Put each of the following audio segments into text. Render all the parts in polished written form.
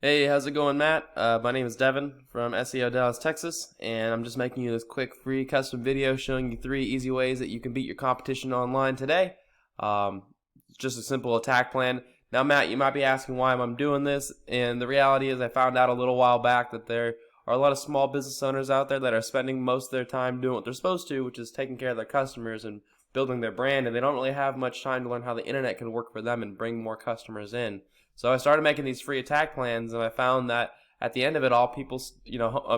Hey, how's it going, Matt? My name is Devin from SEO Dallas, Texas, and I'm just making you this quick free custom video showing you 3 easy ways that you can beat your competition online today. Just a simple attack plan. Now, Matt, you might be asking why I'm doing this, and the reality is I found out a little while back that there are a lot of small business owners out there that are spending most of their time doing what they're supposed to, which is taking care of their customers and building their brand, and they don't really have much time to learn how the internet can work for them and bring more customers in. So I started making these free attack plans, and I found that at the end of it all, people,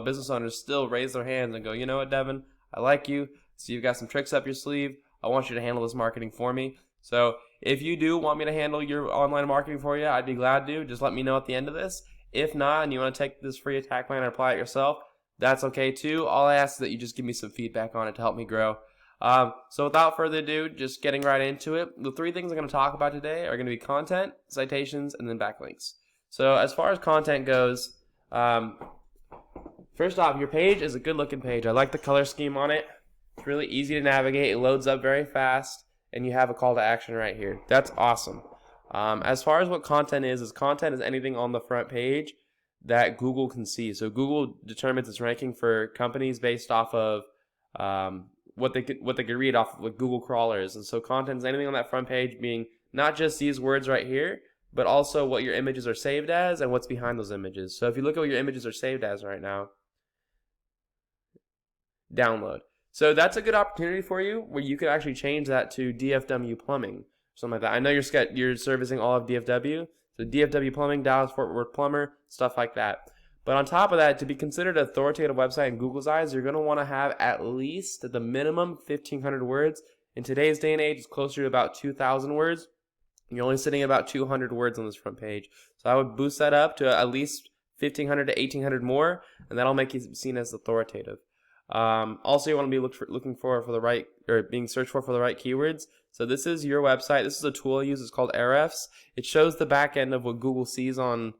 business owners still raise their hands and go, you know what, Devin, I like you. So you've got some tricks up your sleeve. I want you to handle this marketing for me. So if you do want me to handle your online marketing for you, I'd be glad to. Just let me know at the end of this. If not, and you want to take this free attack plan and apply it yourself, that's okay too. All I ask is that you just give me some feedback on it to help me grow. So without further ado, just getting right into it, the 3 things I'm going to talk about today are going to be content, citations, and then backlinks. So as far as content goes, first off, your page is a good looking page. I like the color scheme on it. It's really easy to navigate. It loads up very fast, and you have a call to action right here. That's awesome. As far as what content is anything on the front page that Google can see. So Google determines its ranking for companies based off of what they could read off of like Google crawlers. And so content is anything on that front page, being not just these words right here, but also what your images are saved as and what's behind those images. So if you look at what your images are saved as right now, download. So that's a good opportunity for you where you could actually change that to DFW Plumbing, something like that. I know you're servicing all of DFW, so DFW Plumbing, Dallas Fort Worth Plumber, stuff like that. But on top of that, to be considered an authoritative website in Google's eyes, you're going to want to have at least, at the minimum, 1,500 words. In today's day and age, it's closer to about 2,000 words. You're only sitting at about 200 words on this front page. So I would boost that up to at least 1,500 to 1,800 more, and that'll make you seen as authoritative. Also, you want to be looking for the right, or being searched for the right keywords. So this is your website. This is a tool I use. It's called Ahrefs. It shows the back end of what Google sees on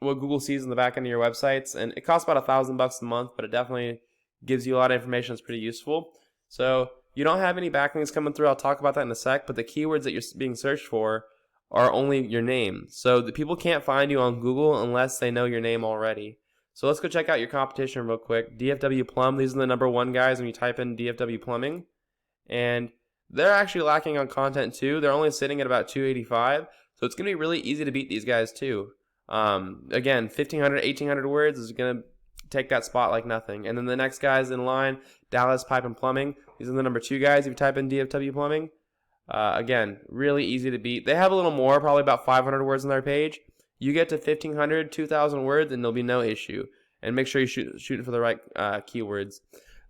in the back end of your websites, and it costs about $1,000 a month, but it definitely gives you a lot of information that's pretty useful. So you don't have any backlinks coming through. I'll talk about that in a sec, but the keywords that you're being searched for are only your name. So the people can't find you on Google unless they know your name already. So let's go check out your competition real quick. DFW Plum, these are the #1 guys when you type in DFW Plumbing, and they're actually lacking on content too. They're only sitting at about 285, so it's going to be really easy to beat these guys too. Again, 1,500, 1,800 words is going to take that spot like nothing. And then the next guys in line, Dallas Pipe and Plumbing. These are the #2 guys if you type in DFW Plumbing. Again, really easy to beat. They have a little more, probably about 500 words on their page. You get to 1,500, 2,000 words, and there'll be no issue. And make sure you shoot for the right keywords.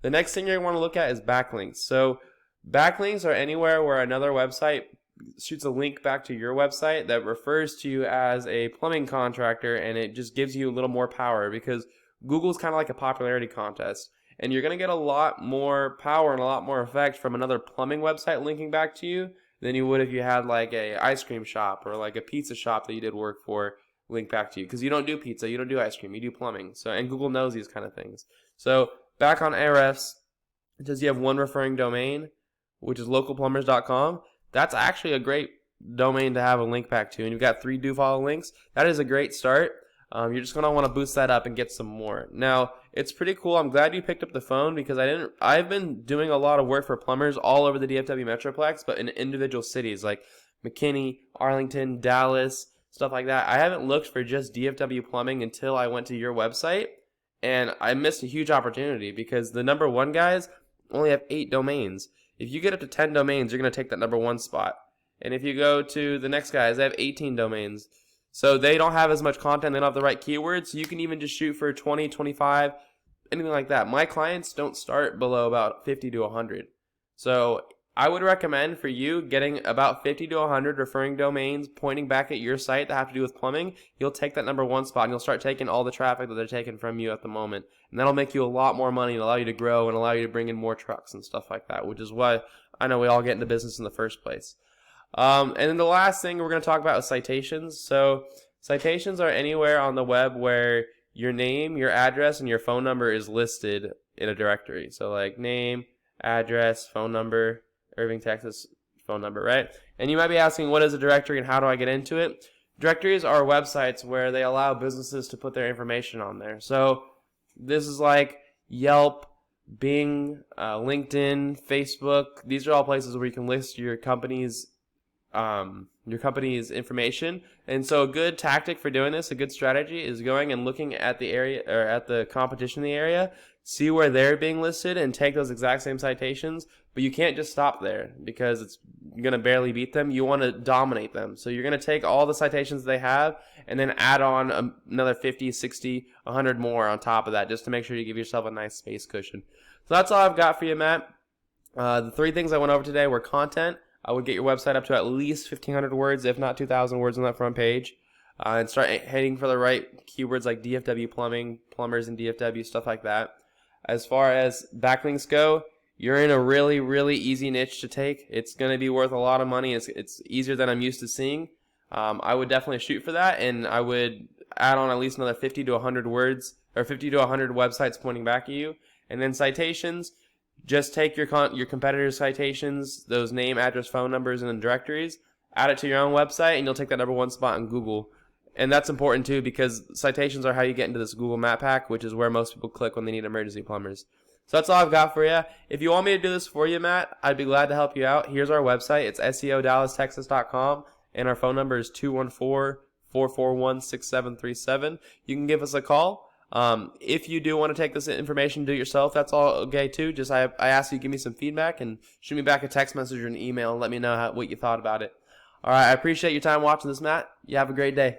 The next thing you're going to want to look at is backlinks. So backlinks are anywhere where another website shoots a link back to your website that refers to you as a plumbing contractor, and it just gives you a little more power because Google's kind of like a popularity contest, and you're going to get a lot more power and a lot more effect from another plumbing website linking back to you than you would if you had like a ice cream shop or like a pizza shop that you did work for link back to you, because you don't do pizza, you don't do ice cream, you do plumbing. So, and Google knows these kind of things. So back on Ahrefs, it says you have one referring domain, which is localplumbers.com. That's actually a great domain to have a link back to, and you've got 3 do follow links. That is a great start. You're just going to want to boost that up and get some more. Now, it's pretty cool. I'm glad you picked up the phone because I've been doing a lot of work for plumbers all over the DFW Metroplex, but in individual cities like McKinney, Arlington, Dallas, stuff like that. I haven't looked for just DFW Plumbing until I went to your website, and I missed a huge opportunity because the #1 guys only have 8 domains. If you get up to 10 domains, you're going to take that #1 spot. And if you go to the next guys, they have 18 domains. So they don't have as much content, they don't have the right keywords, so you can even just shoot for 20, 25, anything like that. My clients don't start below about 50 to 100. So I would recommend for you getting about 50 to 100 referring domains pointing back at your site that have to do with plumbing. You'll take that #1 spot and you'll start taking all the traffic that they're taking from you at the moment. And that'll make you a lot more money and allow you to grow and allow you to bring in more trucks and stuff like that, which is why I know we all get into business in the first place. And then the last thing we're going to talk about is citations. So citations are anywhere on the web where your name, your address, and your phone number is listed in a directory. So like name, address, phone number, Irving, Texas phone number, right? And you might be asking, what is a directory and how do I get into it? Directories are websites where they allow businesses to put their information on there. So this is like Yelp, Bing, LinkedIn, Facebook. These are all places where you can list your company's information. And so a good tactic for doing this, a good strategy, is going and looking at the area or at the competition in the area, see where they're being listed, and take those exact same citations. But you can't just stop there because it's going to barely beat them. You want to dominate them. So you're going to take all the citations they have and then add on another 50, 60, 100 more on top of that just to make sure you give yourself a nice space cushion. So that's all I've got for you, Matt. The 3 things I went over today were content. I would get your website up to at least 1,500 words, if not 2,000 words on that front page. And start heading for the right keywords like DFW plumbing, plumbers in DFW, stuff like that. As far as backlinks go, you're in a really, really easy niche to take. It's going to be worth a lot of money. It's easier than I'm used to seeing. I would definitely shoot for that, and I would add on at least another 50 to 100 words, or 50 to 100 websites pointing back at you. And then citations, just take your competitors' citations, those name, address, phone numbers, and then directories, add it to your own website, and you'll take that #1 spot in Google. And that's important too because citations are how you get into this Google Map Pack, which is where most people click when they need emergency plumbers. So that's all I've got for you. If you want me to do this for you, Matt, I'd be glad to help you out. Here's our website. It's SEODallasTexas.com, and our phone number is 214-441-6737. You can give us a call. If you do want to take this information, do it yourself, that's all okay too. Just I ask you to give me some feedback and shoot me back a text message or an email and let me know what you thought about it. All right, I appreciate your time watching this, Matt. You have a great day.